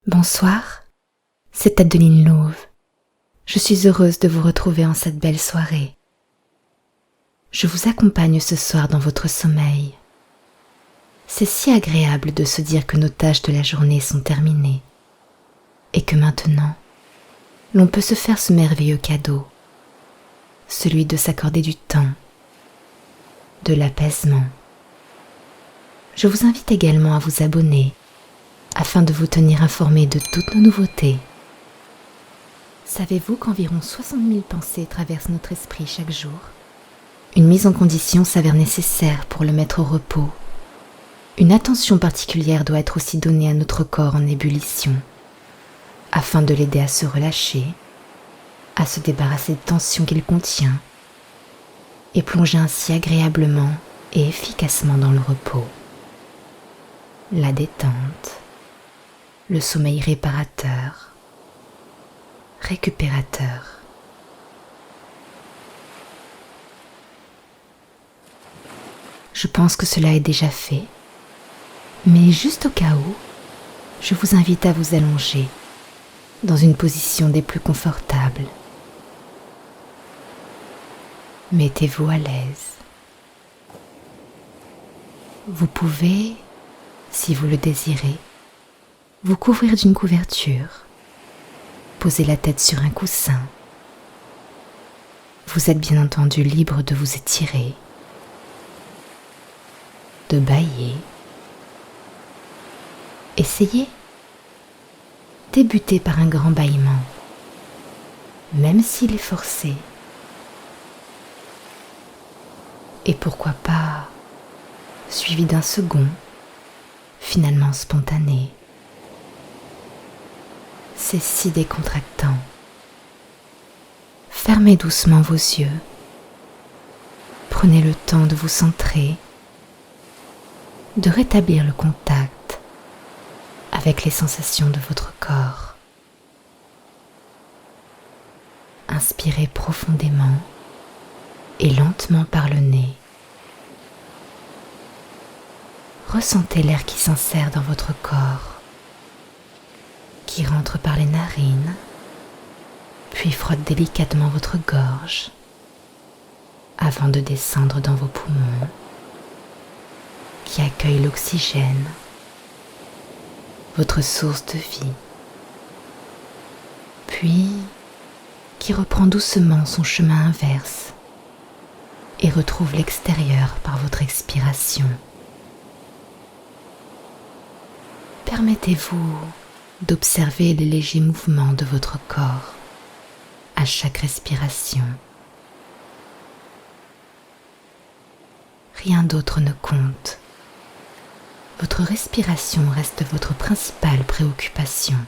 Bonsoir, c'est Adeline Louve. Je suis heureuse de vous retrouver en cette belle soirée. Je vous accompagne ce soir dans votre sommeil. C'est si agréable de se dire que nos tâches de la journée sont terminées et que maintenant, l'on peut se faire ce merveilleux cadeau, celui de s'accorder du temps, de l'apaisement. Je vous invite également à vous abonner afin de vous tenir informé de toutes nos nouveautés. Savez-vous qu'environ 60 000 pensées traversent notre esprit chaque jour ? Une mise en condition s'avère nécessaire pour le mettre au repos. Une attention particulière doit être aussi donnée à notre corps en ébullition, afin de l'aider à se relâcher, à se débarrasser des tensions qu'il contient, et plonger ainsi agréablement et efficacement dans le repos. La détente, le sommeil réparateur, récupérateur. Je pense que cela est déjà fait, mais juste au cas où, je vous invite à vous allonger dans une position des plus confortables. Mettez-vous à l'aise. Vous pouvez, si vous le désirez, vous couvrir d'une couverture. Posez la tête sur un coussin. Vous êtes bien entendu libre de vous étirer, de bâiller. Essayez. Débutez par un grand bâillement, même s'il est forcé. Et pourquoi pas suivi d'un second, finalement spontané. C'est si décontractant. Fermez doucement vos yeux. Prenez le temps de vous centrer, de rétablir le contact avec les sensations de votre corps. Inspirez profondément et lentement par le nez. Ressentez l'air qui s'insère dans votre corps, qui rentre par les narines, puis frotte délicatement votre gorge, avant de descendre dans vos poumons, qui accueillent l'oxygène, votre source de vie, puis qui reprend doucement son chemin inverse et retrouve l'extérieur par votre expiration. Permettez-vous d'observer les légers mouvements de votre corps à chaque respiration. Rien d'autre ne compte. Votre respiration reste votre principale préoccupation.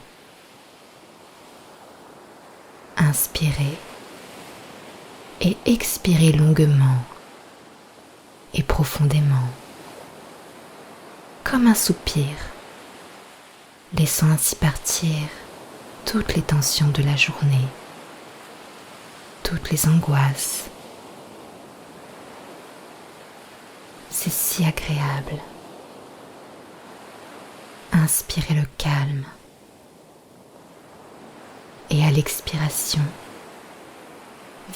Inspirez et expirez longuement et profondément, comme un soupir, laissant ainsi partir toutes les tensions de la journée, toutes les angoisses. C'est si agréable. Inspirez le calme et à l'expiration,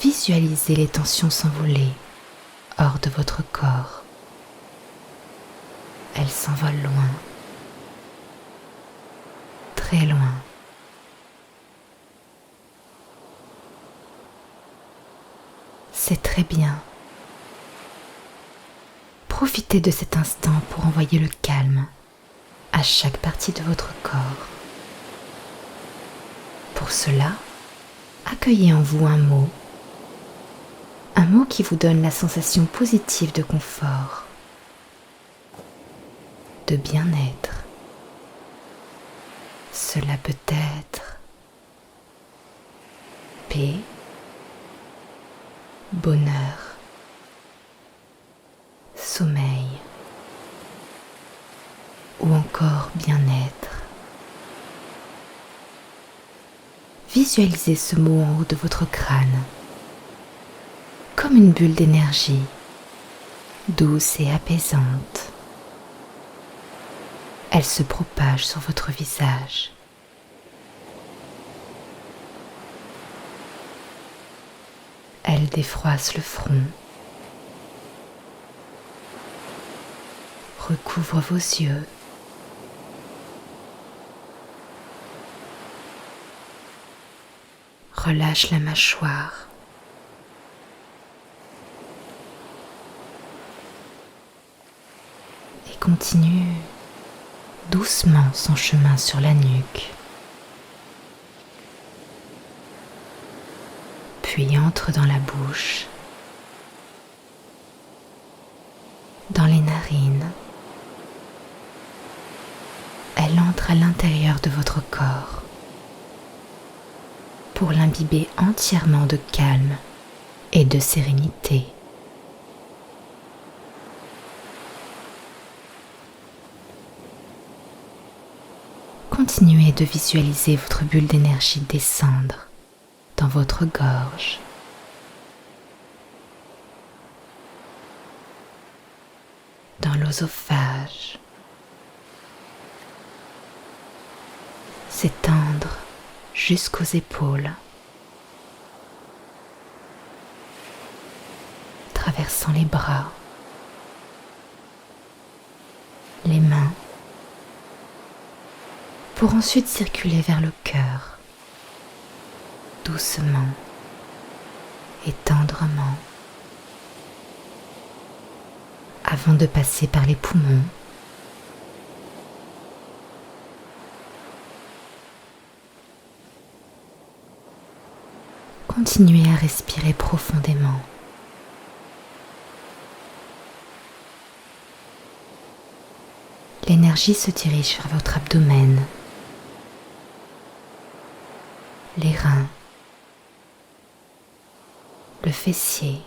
visualisez les tensions s'envoler hors de votre corps. Elles s'envolent loin, très loin. C'est très bien. Profitez de cet instant pour envoyer le calme à chaque partie de votre corps. Pour cela, accueillez en vous un mot qui vous donne la sensation positive de confort, de bien-être. Cela peut être paix, bonheur, sommeil ou encore bien-être. Visualisez ce mot en haut de votre crâne, comme une bulle d'énergie, douce et apaisante. Elle se propage sur votre visage, Elle défroisse le front, recouvre vos yeux, relâche la mâchoire, et continue doucement son chemin sur la nuque, puis entre dans la bouche, dans les narines. Elle entre à l'intérieur de votre corps pour l'imbiber entièrement de calme et de sérénité. Continuez de visualiser votre bulle d'énergie descendre dans votre gorge, dans l'œsophage, s'étendre jusqu'aux épaules, traversant les bras, les mains, pour ensuite circuler vers le cœur, doucement et tendrement, avant de passer par les poumons, continuez à respirer profondément. L'énergie se dirige vers votre abdomen, les reins, le fessier,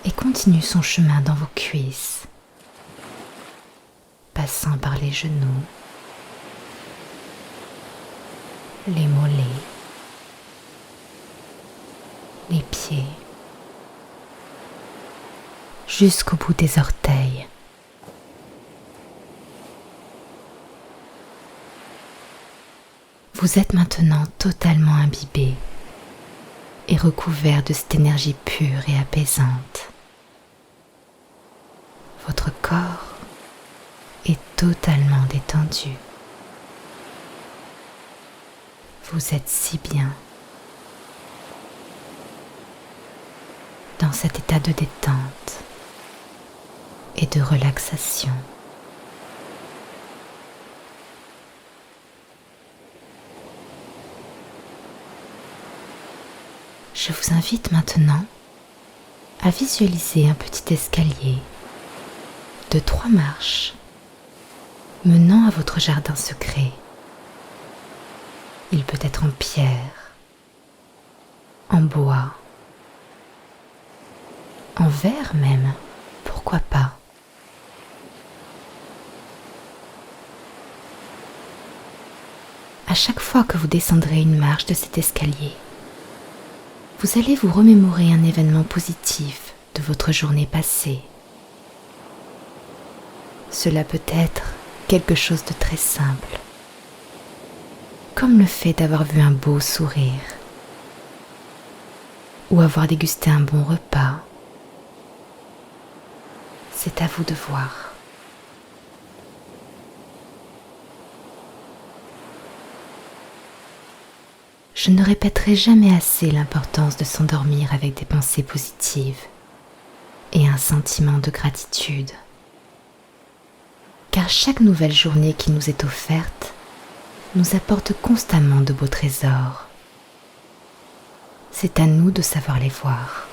et continue son chemin dans vos cuisses, passant par les genoux, les mollets, les pieds, jusqu'au bout des orteils. Vous êtes maintenant totalement imbibé et recouvert de cette énergie pure et apaisante. Votre corps est totalement détendu. Vous êtes si bien dans cet état de détente et de relaxation. Je vous invite maintenant à visualiser un petit escalier de 3 marches menant à votre jardin secret. Il peut être en pierre, en bois, en verre même, pourquoi pas. À chaque fois que vous descendrez une marche de cet escalier, vous allez vous remémorer un événement positif de votre journée passée. Cela peut être quelque chose de très simple, comme le fait d'avoir vu un beau sourire, ou avoir dégusté un bon repas. C'est à vous de voir. Je ne répéterai jamais assez l'importance de s'endormir avec des pensées positives et un sentiment de gratitude. Car chaque nouvelle journée qui nous est offerte nous apporte constamment de beaux trésors. C'est à nous de savoir les voir.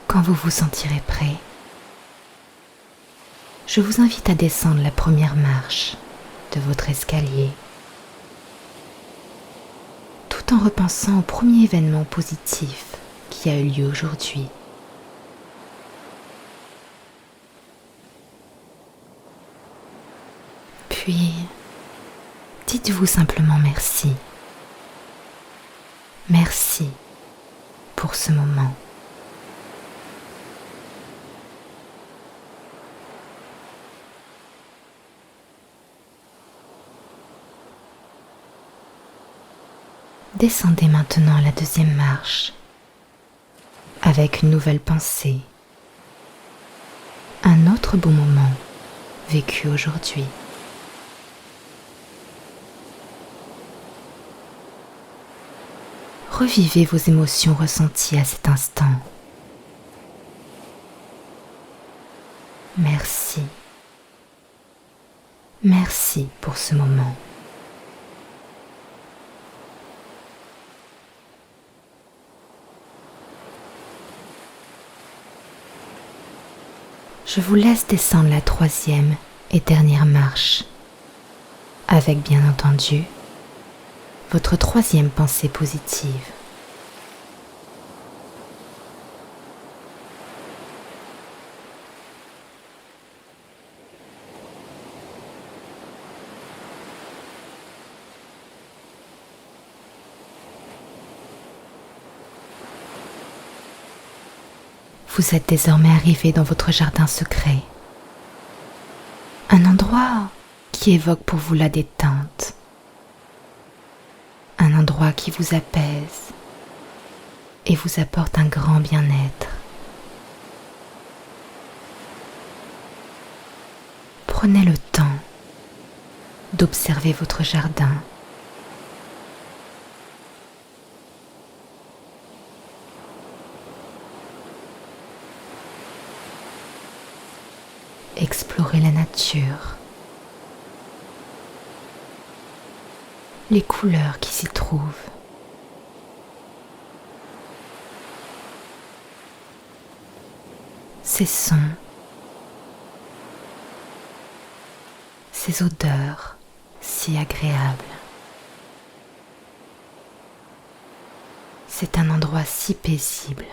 Quand vous vous sentirez prêt, je vous invite à descendre la première marche de votre escalier, tout en repensant au premier événement positif qui a eu lieu aujourd'hui. Puis, dites-vous simplement merci. Merci pour ce moment. Descendez maintenant la deuxième marche avec une nouvelle pensée, un autre beau moment vécu aujourd'hui. Revivez vos émotions ressenties à cet instant. Merci. Merci pour ce moment. Je vous laisse descendre la troisième et dernière marche, avec bien entendu votre troisième pensée positive. Vous êtes désormais arrivé dans votre jardin secret, un endroit qui évoque pour vous la détente, un endroit qui vous apaise et vous apporte un grand bien-être. Prenez le temps d'observer votre jardin. Explorez la nature, les couleurs qui s'y trouvent. Ces sons, ces odeurs si agréables. C'est un endroit si paisible.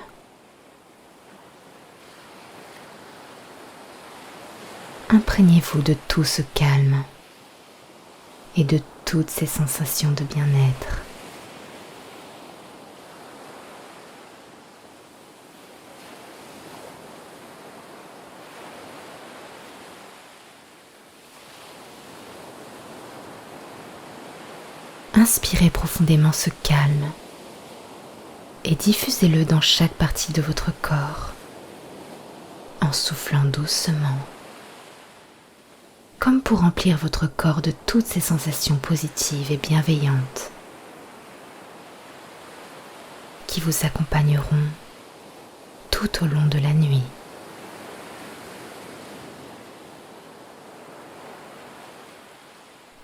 Imprégnez-vous de tout ce calme et de toutes ces sensations de bien-être. Inspirez profondément ce calme et diffusez-le dans chaque partie de votre corps en soufflant doucement, comme pour remplir votre corps de toutes ces sensations positives et bienveillantes qui vous accompagneront tout au long de la nuit.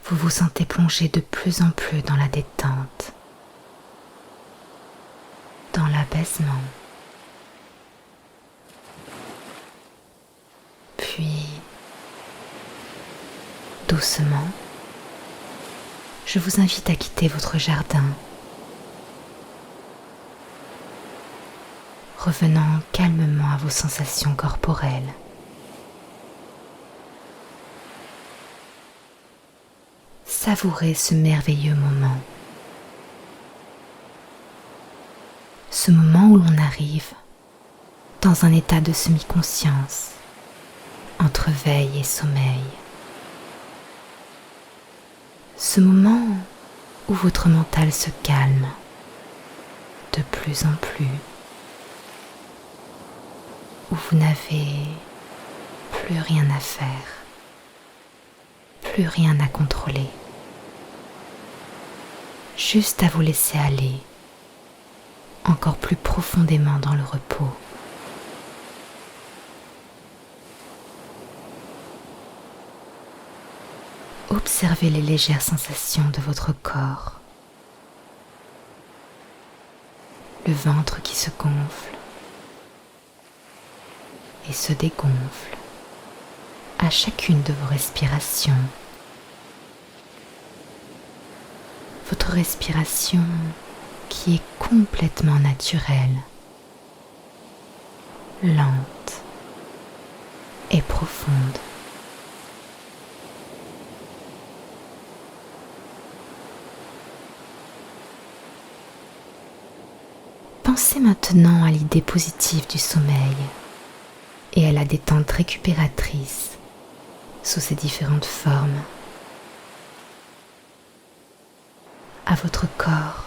Vous vous sentez plongé de plus en plus dans la détente, dans l'apaisement. Puis, doucement, je vous invite à quitter votre jardin, revenant calmement à vos sensations corporelles. Savourez ce merveilleux moment. Ce moment où l'on arrive dans un état de semi-conscience, entre veille et sommeil. Ce moment où votre mental se calme de plus en plus, où vous n'avez plus rien à faire, plus rien à contrôler, juste à vous laisser aller encore plus profondément dans le repos. Observez les légères sensations de votre corps, le ventre qui se gonfle et se dégonfle à chacune de vos respirations. Votre respiration qui est complètement naturelle, lente et profonde. Pensez maintenant à l'idée positive du sommeil et à la détente récupératrice sous ses différentes formes, à votre corps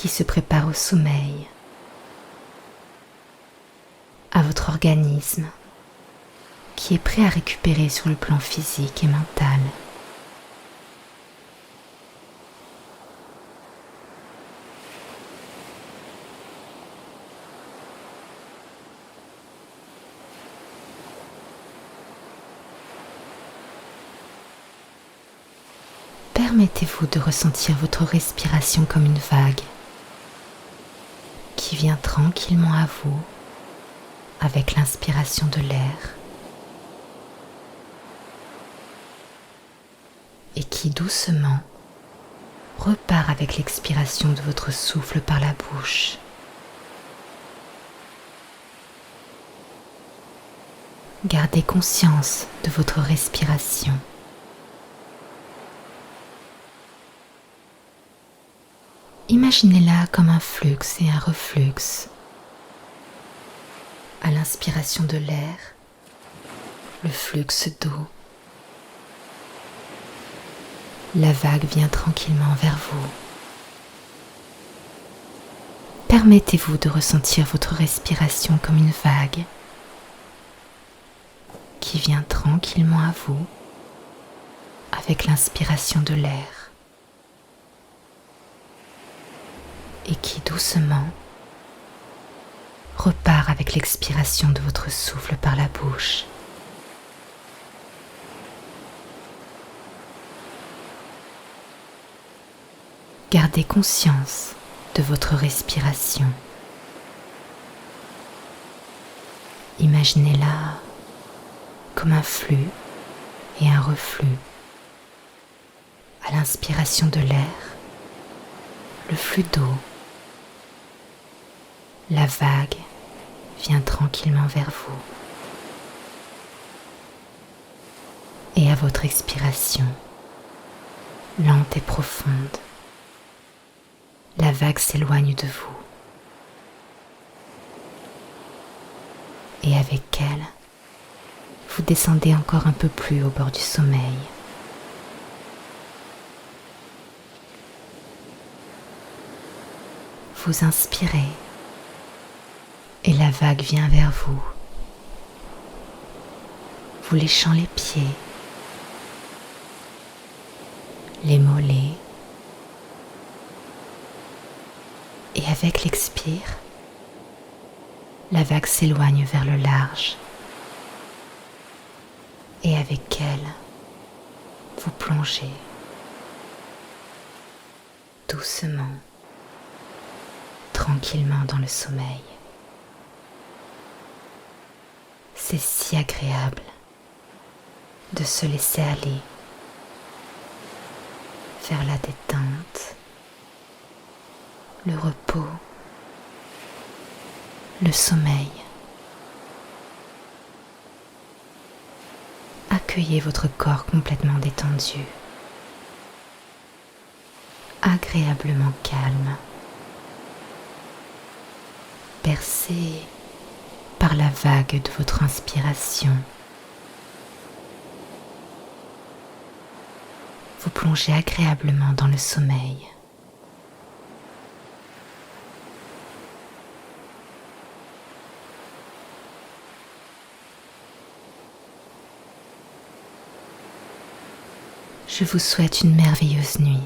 qui se prépare au sommeil, à votre organisme qui est prêt à récupérer sur le plan physique et mental. Permettez-vous de ressentir votre respiration comme une vague qui vient tranquillement à vous avec l'inspiration de l'air et qui doucement repart avec l'expiration de votre souffle par la bouche. Gardez conscience de votre respiration. Imaginez-la comme un flux et un reflux. À l'inspiration de l'air, le flux d'eau. La vague vient tranquillement vers vous. Permettez-vous de ressentir votre respiration comme une vague qui vient tranquillement à vous avec l'inspiration de l'air et qui doucement repart avec l'expiration de votre souffle par la bouche. Gardez conscience de votre respiration. Imaginez-la comme un flux et un reflux. À l'inspiration de l'air, le flux d'eau, la vague vient tranquillement vers vous. Et à votre expiration, lente et profonde, la vague s'éloigne de vous. Et avec elle, vous descendez encore un peu plus au bord du sommeil. Vous inspirez et la vague vient vers vous, vous léchant les pieds, les mollets, et avec l'expire, la vague s'éloigne vers le large et avec elle, vous plongez doucement, tranquillement dans le sommeil. C'est si agréable de se laisser aller vers la détente, le repos, le sommeil. Accueillez votre corps complètement détendu, agréablement calme, bercé par la vague de votre inspiration. Vous plongez agréablement dans le sommeil. Je vous souhaite une merveilleuse nuit.